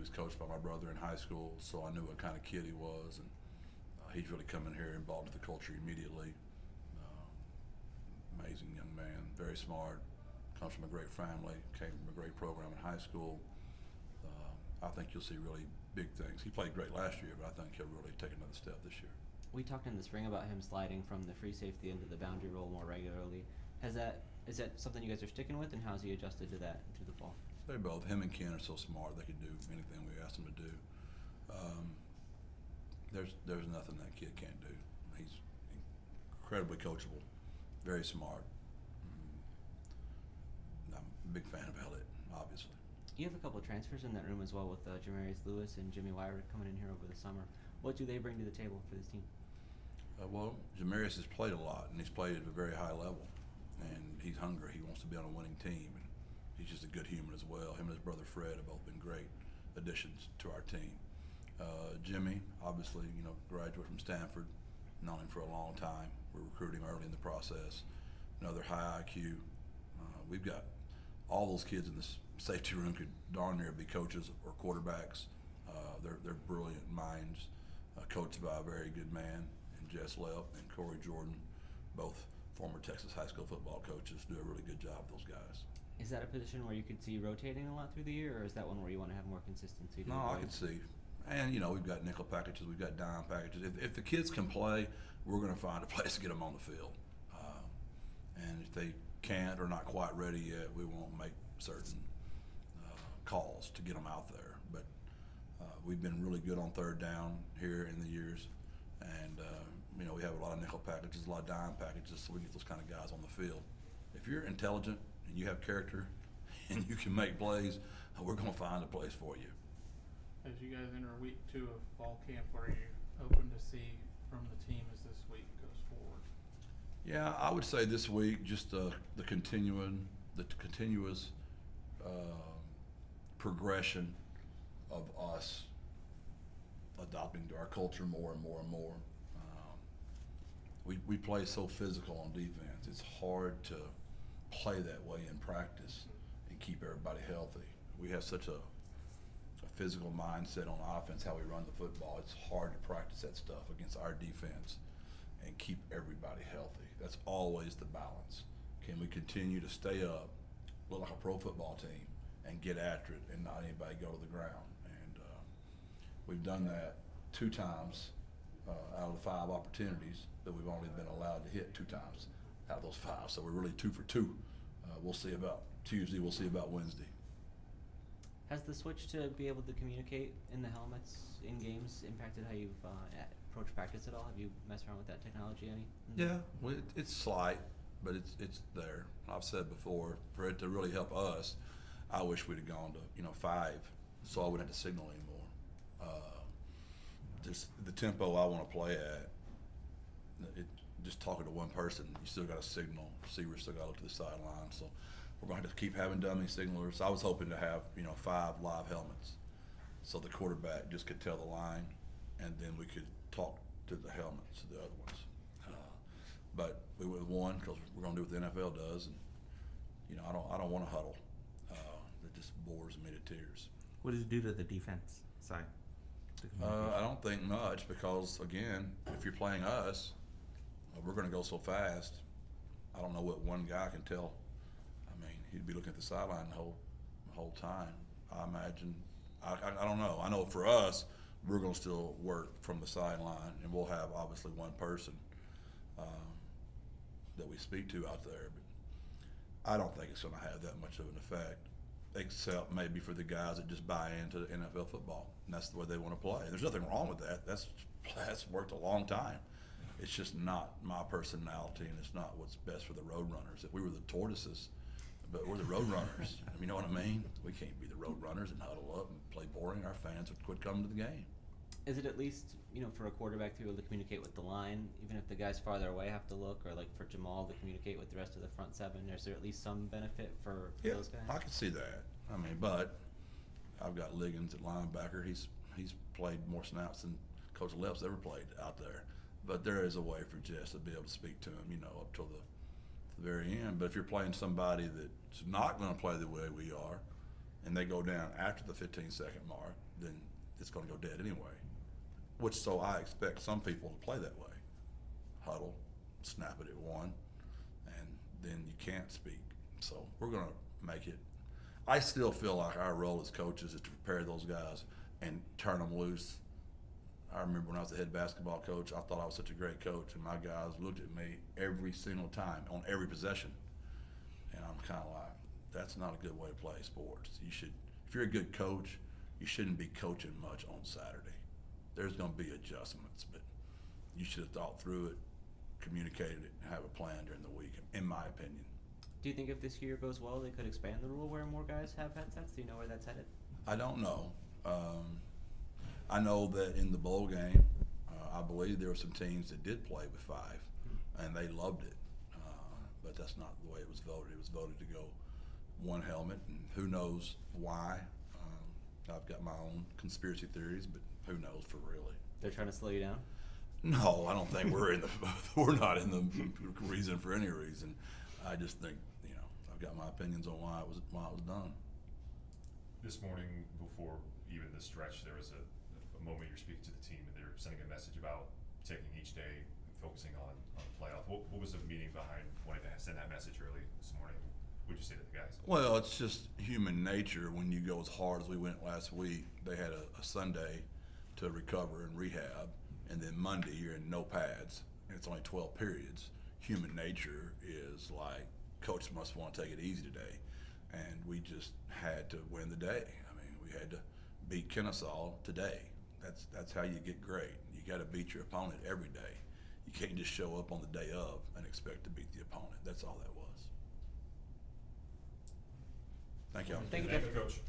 was coached by my brother in high school, so I knew what kind of kid he was, and he's really come in here and bought into the culture immediately. Amazing young man, very smart, comes from a great family, came from a great program in high school. I think you'll see really big things. He played great last year, but I think he'll really take another step this year. We talked in the spring about him sliding from the free safety into the boundary role more regularly. Is that something you guys are sticking with, and how's he adjusted to that through the fall? They both, him and Ken, are so smart they can do anything we ask them to do. There's nothing that kid can't do. He's incredibly coachable, very smart. I'm a big fan of Elliott, obviously. You have a couple of transfers in that room as well, with Jamarius Lewis and Jimmy Wire coming in here over the summer. What do they bring to the table for this team? Well, Jamarius has played a lot, and he's played at a very high level. And he's hungry. He wants to be on a winning team. And he's just a good human as well. Him and his brother Fred have both been great additions to our team. Jimmy, obviously, graduate from Stanford, known him for a long time. We're recruiting early in the process. Another high IQ. We've got all those kids in this safety room could darn near be coaches or quarterbacks. They're brilliant minds, coached by a very good man in Jess Lepp and Corey Jordan, both former Texas high school football coaches, do a really good job with those guys. Is that a position where you could see rotating a lot through the year, or is that one where you want to have more consistency? No, I could see. And, we've got nickel packages, we've got dime packages. If the kids can play, we're going to find a place to get them on the field. And if they can't or not quite ready yet, we won't make certain calls to get them out there. But we've been really good on third down here in the years. And, we have a lot of nickel packages, a lot of dime packages, so we get those kind of guys on the field. If you're intelligent and you have character and you can make plays, we're going to find a place for you. As you guys enter week 2 of fall camp, what are you hoping to see from the team as this week goes forward? Yeah, I would say this week just the continuous progression of us adopting to our culture more and more and more. We play so physical on defense. It's hard to play that way in practice and keep everybody healthy. We have such a physical mindset on offense, how we run the football. It's hard to practice that stuff against our defense and keep everybody healthy. That's always the balance. Can we continue to stay up, look like a pro football team, and get after it and not anybody go to the ground? And we've done that 2 times out of the 5 opportunities, but we've only been allowed to hit 2 times out of those 5. So we're really 2 for 2. We'll see about Tuesday. We'll see about Wednesday. Has the switch to be able to communicate in the helmets in games impacted how you've approached practice at all? Have you messed around with that technology any? Yeah, well, it's slight, but it's there. I've said before, for it to really help us, I wish we'd have gone to 5, so I wouldn't have to signal anymore. Just the tempo I want to play at. Just talking to one person, you still got to signal. Receivers still got to look to the sideline. So we're going to have to keep having dummy signalers. I was hoping to have 5 live helmets, so the quarterback just could tell the line, and then we could talk to the helmets, the other ones. But we went with 1 because we're going to do what the NFL does, and I don't want to huddle. It just bores me to tears. What does it do to the defense side? I don't think much because, again, if you're playing us, we're going to go so fast. I don't know what one guy can tell. I mean, he'd be looking at the sideline the whole time. I imagine. I don't know. I know for us, we're going to still work from the sideline, and we'll have obviously one person that we speak to out there. But I don't think it's going to have that much of an effect, except maybe for the guys that just buy into the NFL football, and that's the way they want to play. There's nothing wrong with that. That's worked a long time. It's just not my personality, and it's not what's best for the road runners. If we were the tortoises, but we're the road runners. You know what I mean? We can't be the road runners and huddle up and play boring. Our fans would quit coming to the game. Is it at least, for a quarterback to be able to communicate with the line, even if the guys farther away have to look, or like for Jamal to communicate with the rest of the front 7, is there at least some benefit for those guys? I can see that. I mean, but I've got Liggins at linebacker. He's played more snaps than Coach Lepp's ever played out there. But there is a way for Jess to be able to speak to him, up till the very end. But if you're playing somebody that's not going to play the way we are, and they go down after the 15-second mark, then it's going to go dead anyway. So I expect some people to play that way. Huddle, snap it at one, and then you can't speak. So we're going to make it. I still feel like our role as coaches is to prepare those guys and turn them loose. I remember when I was the head basketball coach, I thought I was such a great coach, and my guys looked at me every single time on every possession. And I'm kind of like, that's not a good way to play sports. You should, if you're a good coach, you shouldn't be coaching much on Saturday. There's going to be adjustments, but you should have thought through it, communicated it, and have a plan during the week, in my opinion. Do you think if this year goes well, they could expand the rule where more guys have headsets? Do you know where that's headed? I don't know. I know that in the bowl game, I believe there were some teams that did play with 5, and they loved it. But that's not the way it was voted. It was voted to go one helmet, and who knows why. I've got my own conspiracy theories, but who knows for really. They're trying to slow you down? No, I don't think we're not in the reason for any reason. I just think, I've got my opinions on why it was done. This morning, before even the stretch, there was a moment you're speaking to the team, and they're sending a message about taking each day and focusing on the playoff. What was the meaning behind wanting to send that message early this morning? What would you say to the guys? Well, it's just human nature. When you go as hard as we went last week, they had a Sunday to recover and rehab, and then Monday you're in no pads, and it's only 12 periods. Human nature is like, coach must want to take it easy today, and we just had to win the day. I mean, we had to beat Kennesaw today. That's how you get great. You got to beat your opponent every day. You can't just show up on the day of and expect to beat the opponent. That's all that was. Thank you. Thank you, Coach.